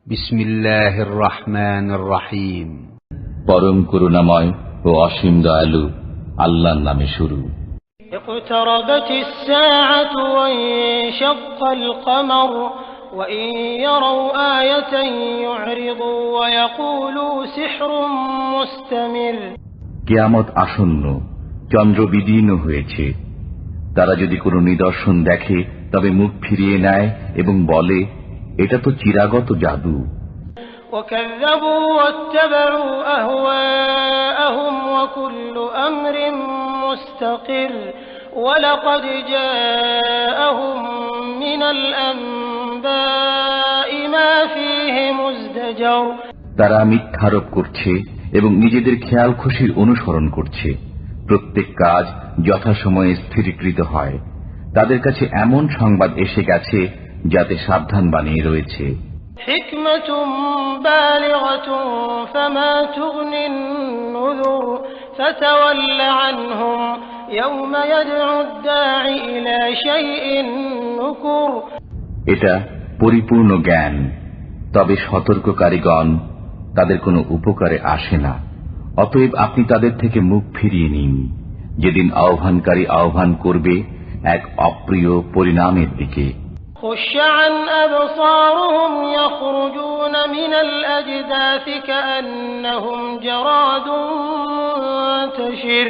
বিসমিল্লাহির রহমানির রহিম। পরম করুণাময় ও অসীম দয়ালু আল্লাহর নামে শুরু। ইকতারাবাতিস সাআতু ওয়া ইনশাক্কাল কমর ওয়া ইন ইয়ারাউ আয়াতান ইউরিদু ওয়া ইয়াকুলু সিহরুম মুস্তামির। কিয়ামত আসন্ন, চন্দ্র বিদীর্ণ হয়েছে। তারা যদি কোনো নিদর্শন দেখে তবে মুখ ফিরিয়ে নেয় এবং বলে, এটা তো চিরাগত জাদু। وكذبوا واتبعوا أهواءهم وكل أمر مستقر ولقد جاءهم من الأنباء ما فيه مزدجر। তারা মিথ্যারোপ করছে এবং নিজেদের খেয়াল খুশির অনুসরণ করছে। প্রত্যেক কাজ যথাসময়ে স্থিরীকৃত হয়। তাদের কাছে এমন সংবাদ এসে গেছে যাতে সাবধান বানিয়ে রয়েছে। হিকমাতুম বালিগাতুন ফামা তুগনিন নুযুর ফাতাওয়াল্লা আনহুম ইয়াওমা ইয়াদউ আদ-দাঈ ইলা শাইইন নুকুর। এটা পরিপূর্ণ জ্ঞান, তবে সতর্ককারীগণ তাদের কোনো উপকারে আসে না। অতএব আপনি তাদের থেকে মুখ ফিরিয়ে নিন, যেদিন আহ্বানকারী আহ্বান করবে এক অপ্রিয় পরিণামের দিকে। خشعا أبصارهم يخرجون من الأجداث كأنهم جراد منتشر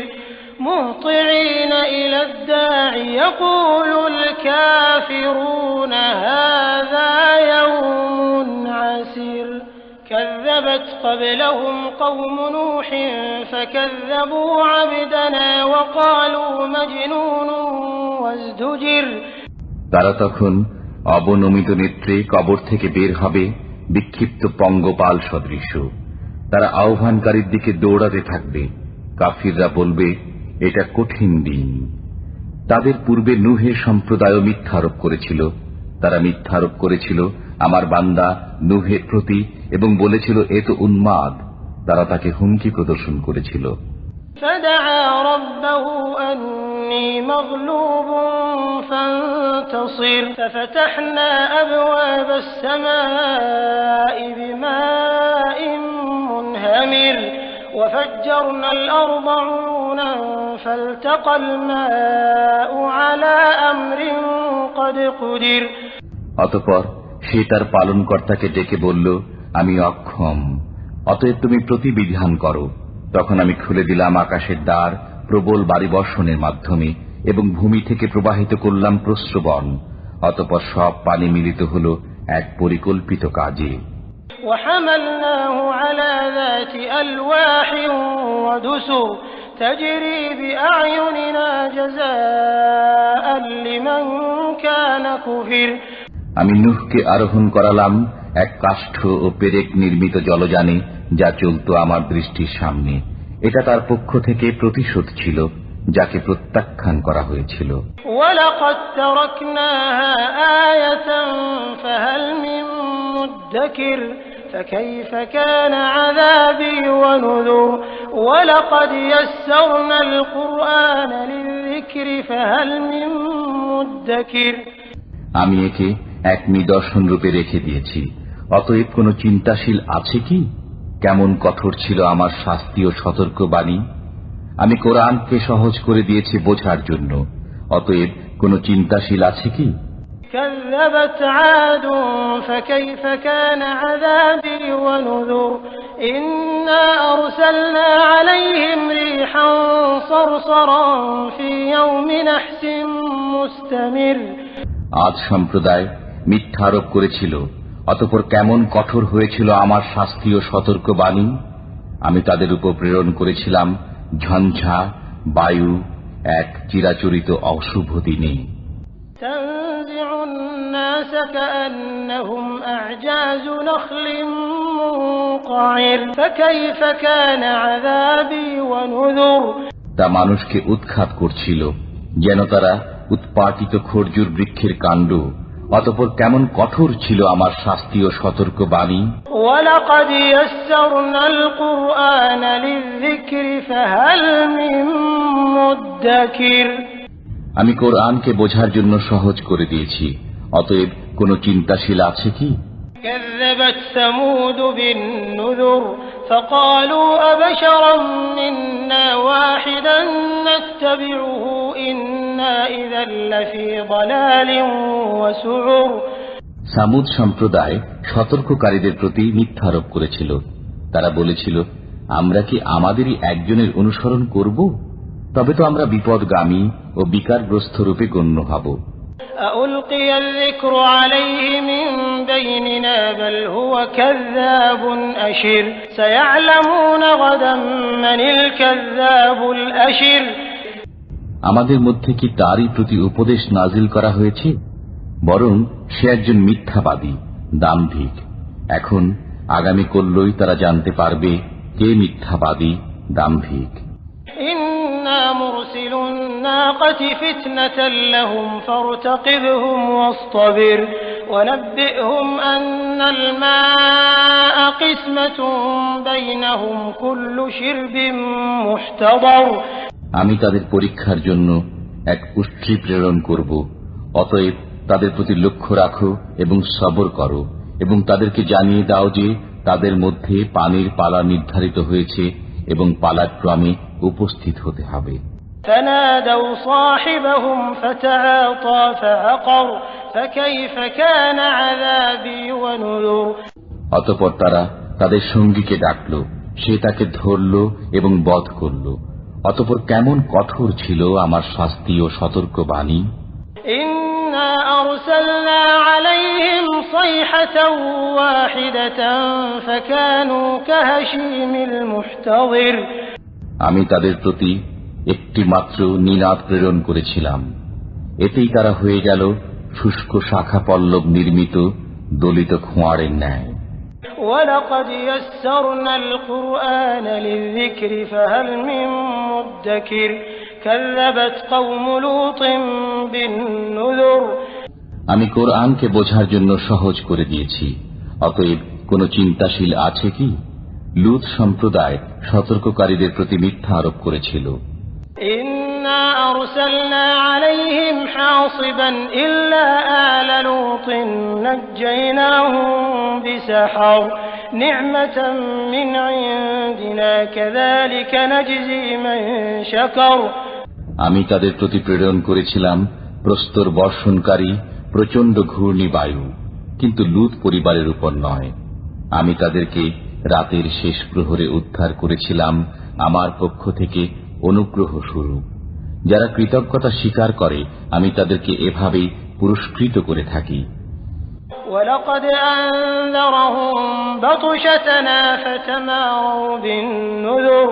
مهطعين إلى الداع يقول الكافرون هذا يوم عسير كذبت قبلهم قوم نوح فكذبوا عبدنا وقالوا مجنون وازدجر। তারা তখন অবনমিত নেত্রে কবর থেকে বের হবে, বিক্ষিপ্ত পঙ্গপাল সদৃশ। তারা আহ্বানকারীর দিকে দৌড়াতে থাকবে। কাফিররা বলবে, এটা কঠিন দিন। তাদের পূর্বে নূহের সম্প্রদায় মিথ্যারোপ করেছিল। তারা মিথ্যারোপ করেছিল আমার বান্দা নূহের প্রতি এবং বলেছিল, এ তো উন্মাদ। তারা তাকে হুমকি প্রদর্শন করেছিল। فدعا ربه أني مغلوب فانتصر ففتحنا أبواب السماء بماء منهمر وفجرنا الأرض عيونا فالتقى الماء على أمر قد قدر। অতঃপর সে তার পালনকর্তাকে ডেকে বলল, আমি অক্ষম, অতএব তুমি প্রতিবিধান করো। তখন আমি খুলে দিলাম আকাশের দ্বার প্রবল বারিবর্ষণের মাধ্যমে এবং ভূমি থেকে প্রবাহিত করলাম প্রস্রবণ। অতঃপর সব পানি মিলিত হল এক পরিকল্পিত কাজে। وحملناه على ذات ألواح ودسر تجري بأعيننا جزاء لمن كان كفر। আমি নূহকে আরোহণ করালাম এক কাষ্ঠ ও পেরেক নির্মিত জলযানে, যা চলত আমার দৃষ্টির সামনে। এটা তার পক্ষ থেকে প্রতিশোধ ছিল যাকে প্রত্যাখ্যান করা হয়েছিল। وَلَقَدْ تَرَكْنَاهَا آيَةً فَهَلْ مِن مُّدَّكِرٍ فَكَيْفَ كَانَ عَذَابِي وَنُذُرِ وَلَقَدْ يَسَّرْنَا الْقُرْآنَ لِلذِّكْرِ فَهَلْ مِن مُّدَّكِرٍ। আমি একে এক নিদর্শন রূপে রেখে দিয়েছি, অতএব কোনো চিন্তাশীল আছে কি? কেমন কঠোর ছিল আমার শাস্তি ও সতর্কবাণী। আমি কোরআনকে সহজ করে দিয়েছি বোঝার জন্য, অতএব কোনো চিন্তাশীল আছে কি? كذبت عاد فكيف كان عذابي ونذر إنا أرسلنا عليهم ريحا صرصرا في يوم نحس مستمر। আদ সম্প্রদায় মিথ্যারোপ করেছিল, অতঃপর কেমন কঠোর হয়েছিল আমার শাস্তি ও সতর্কবাণী। আমি তাদের উপর প্রেরণ করেছিলাম ঝঞ্ঝা বায়ু এক চিরাচরিত অশুভ দিনে। تنزع الناس كأنهم أعجاز نخل منقعر فكيف كان عذابي ونذر। তা মানুষকে উৎখাত করছিল যেন তারা উৎপাটিত খর্জুর বৃক্ষের কাণ্ড। অতঃপর কেমন কঠোর ছিল আমার শাস্তি ও সতর্কবাণী। وَلَقَدْ يَسَّرْنَا الْقُرْآنَ لِلذِّكْرِ فَهَلْ مِن مُّدَّكِرٍ। আমি কোরআনকে বোঝার জন্য সহজ করে দিয়েছি, অতএব কোনো চিন্তাশীল আছে কি? كذبت ثمود بالنذر فقالوا أبشرا منا واحدا نتبعه إنا إذا لفي ضلال وسعر। সামুদ সম্প্রদায় সতর্ককারীদের প্রতি মিথ্যা আরোপ করেছিল। তারা বলেছিল, আমরা কি আমাদেরই একজনের অনুসরণ করব? তবে তো আমরা বিপদগামী ও বিকারগ্রস্ত রূপে গণ্য হব। أألقي الذكر عليه من بيننا بل هو كذاب أشر سيعلمون غدا من الكذاب الأشر। আমাদের মধ্যে কি তারই প্রতি উপদেশ নাজিল করা হয়েছে? বরং সে একজন মিথ্যাবাদী, দাম্ভিক। এখন আগামী কল্যই তারা জানতে পারবে কে মিথ্যাবাদী, দাম্ভিক। إنا مرسل الناقة فتنة لهم فارتقبهم واصطبر ونبئهم أن الماء قسمة بينهم كل شرب محتضر। আমি তাদের পরীক্ষার জন্য এক উষ্ট্রী প্রেরণ করব, অতএব তাদের প্রতি লক্ষ্য রাখো এবং সবর করো এবং তাদেরকে জানিয়ে দাও যে তাদের মধ্যে পানির পালা নির্ধারিত হয়েছে এবং পালাক্রমে উপস্থিত হতে হবে। فنادوا صاحبهم فتعاطى فعقر فكيف كان عذابي ونذر। অতঃপর তারা তাদের সঙ্গীকে ডাকল, সে তাকে ধরল এবং বধ করল। অতঃপর কেমন কঠোর ছিল আমার শাস্তি ও সতর্কবাণী। إنا أرسلنا عليهم صيحة واحدة فكانوا كهشيم المحتضر। আমি তাদের প্রতি একটি মাত্র নিনাদ প্রেরণ করেছিলাম, এতেই তারা হয়ে গেল শুষ্ক শাখা পল্লব নির্মিত দলিত খোঁয়াড়ের ন্যায়। ولقد يسرنا القرآن للذكر فهل من مدكر كذبت قوم لوط بالنذر। আমি কোরআনকে বোঝার জন্য সহজ করে দিয়েছি, অতএব কোন চিন্তাশীল আছে কি? লূত সম্প্রদায় সতর্ককারীদের প্রতি মিথ্যা আরোপ করেছিল। إنا أرسلنا عليهم حاصبا إلا آل لوط نجيناهم بسحر نعمة من عندنا كذلك نجزي من شكر। আমি তাদের প্রতি প্রেরণ করেছিলাম প্রস্তর বর্ষণকারী প্রচণ্ড ঘূর্ণি বায়ু, কিন্তু লূত পরিবারের উপর নয়। আমি তাদেরকে রাতের শেষ প্রহরে উদ্ধার করেছিলাম আমার পক্ষ থেকে অনুগ্রহ স্বরূপ। যারা কৃতজ্ঞতা স্বীকার করে আমি তাদেরকে এভাবেই পুরস্কৃত করে থাকি। ولقد أنذرهم بطشتنا فتماروا بالنذر।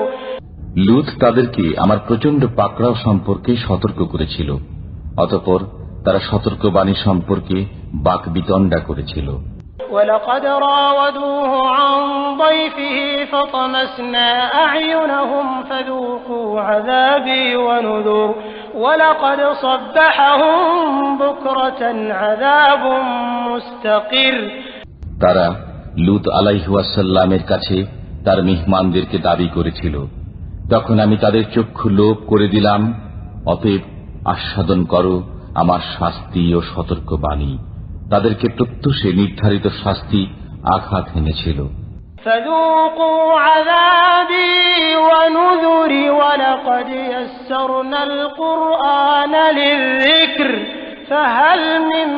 লূত তাদেরকে আমার প্রচণ্ড পাকড়াও সম্পর্কে সতর্ক করেছিল, অতঃপর তারা সতর্কবাণী সম্পর্কে বাকবিতণ্ডা করেছিল। ولقد راودوه عن ضيفه فطمسنا أعينهم فذوقوا عذابي ونذر ولقد صبحهم بكرة عذاب مستقر। তারা লূত আলাইহিস সালামের কাছে তার মেহমানদেরকে দাবি করেছিল, তখন আমি তাদের চক্ষু লোপ করে দিলাম। অতএব আস্বাদন করো আমার শাস্তি ও সতর্কবাণী। তাদেরকে প্রত্যুষে নির্ধারিত শাস্তি আঘাত এনেছিল। فذوقوا عذابي ونذر ولقد يسرنا القرآن للذكر فهل من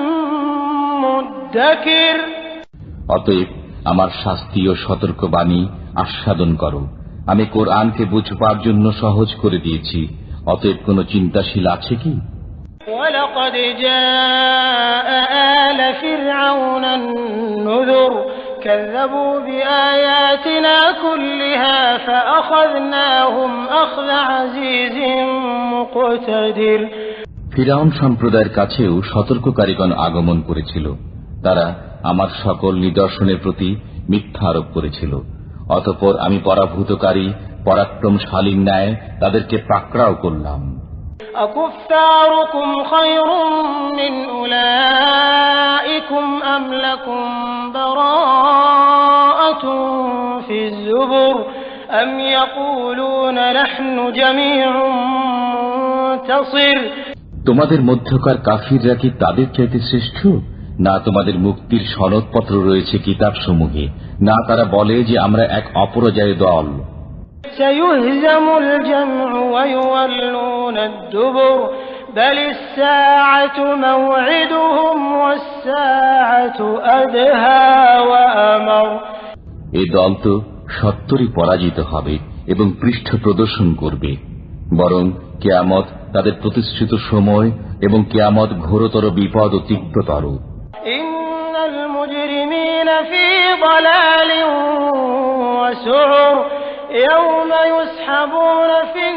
مدكر। অতএব আমার শাস্তি ও সতর্কবাণী আস্বাদন করো। আমি কোরআনকে বুঝবার জন্য সহজ করে দিয়েছি, অতএব কোন চিন্তাশীল আছে কি? ولقد جاء آل فرعون النذر كذبوا بآياتنا كلها فأخذناهم أخذ عزيز مقتدر। ফিরআউন সম্প্রদায়ের কাছেও সতর্ককারীগণ আগমন করেছিল। তারা আমার সকল নিদর্শনের প্রতি মিথ্যা আরোপ করেছিল। অতঃপর আমি পরাভূতকারী পরাক্রমশালীর ন্যায় তাদেরকে পাকড়াও করলাম। أكفاركم خير من أولئكم أم لكم براءة في الزبر أم يقولون نحن جميع منتصر। তোমাদের মধ্যকার কাফিররা কি তাদের চাইতে শ্রেষ্ঠ, না তোমাদের মুক্তির সনদপত্র রয়েছে কিতাবসমূহে, না তারা বলে যে আমরা এক অপরাজয় দল। سيهزم الجمع ويولون الدبر بل الساعة موعدهم والساعة أدهى وأمر। এই দল তো সত্তরই পরাজিত হবে এবং পৃষ্ঠ প্রদর্শন করবে, বরং কিয়ামত তাদের প্রতিষ্ঠিত সময় এবং কিয়ামত ঘোরতর বিপদ ও তীব্রতর। ইন্নাল মুজরিমিনা ফি দালালিন ওয়া সুউর ইয়াওমা ইউসহাবুনা ফিন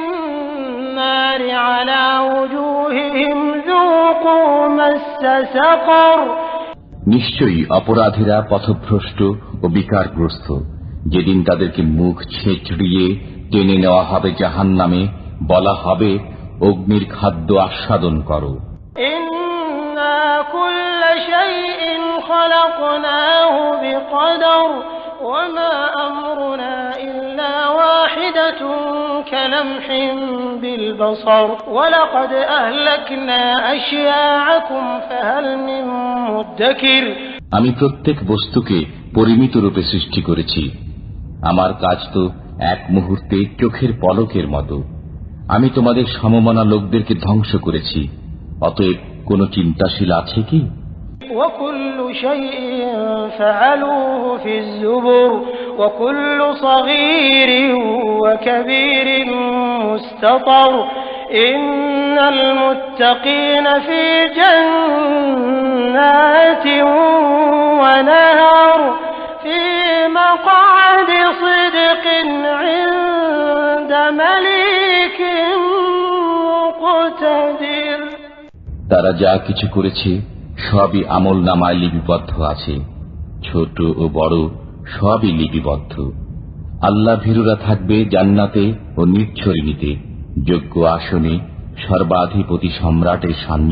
নারি আলা ওয়ুজুহিহিম যুকু মাসসা সাকার। নিশ্চয়ই অপরাধীরা পথভ্রষ্ট ও বিকারগ্রস্ত। যেদিন তাদেরকে মুখ ছেঁচড়িয়ে টেনে নেওয়া হবে জাহান্নামে, বলা হবে অগ্নির খাদ্য আস্বাদন করো। ইন্না কুল্লা শাইইন খালাকনাহু বিকদর ওয়া মা আমরুনা ইল্লা ওয়াহিদাতুন কালামহিন বিল বসর ওয়া লাকাদ আহলাকনা আশয়াআকুম ফাহাল মিন মুদ্দাকির। আমি প্রত্যেক বস্তুকে পরিমিত রূপে সৃষ্টি করেছি। আমার কাজ তো এক মুহূর্তে চোখের পলকের মতো। আমি তোমাদের সমমনা লোকদেরকে ধ্বংস করেছি, অতএব কোন চিন্তাশীল আছে কি? وكل شيء فعلوه في الزبر وكل صغير وكبير مستطر إن المتقين في جنات ونهر في مقعد صدق عند مليك مقتدر। তারা যা কিছু করেছে সবই আমল নামায় লিপিবদ্ধ আছে, ছোট ও বড় সবই লিপিবদ্ধ। আল্লাহ ভীরুরা থাকবে জান্নাতে ও নির্ঝরিণীতে, যোগ্য আসনে সর্বাধিপতি সম্রাটের সান্নিধ্যে।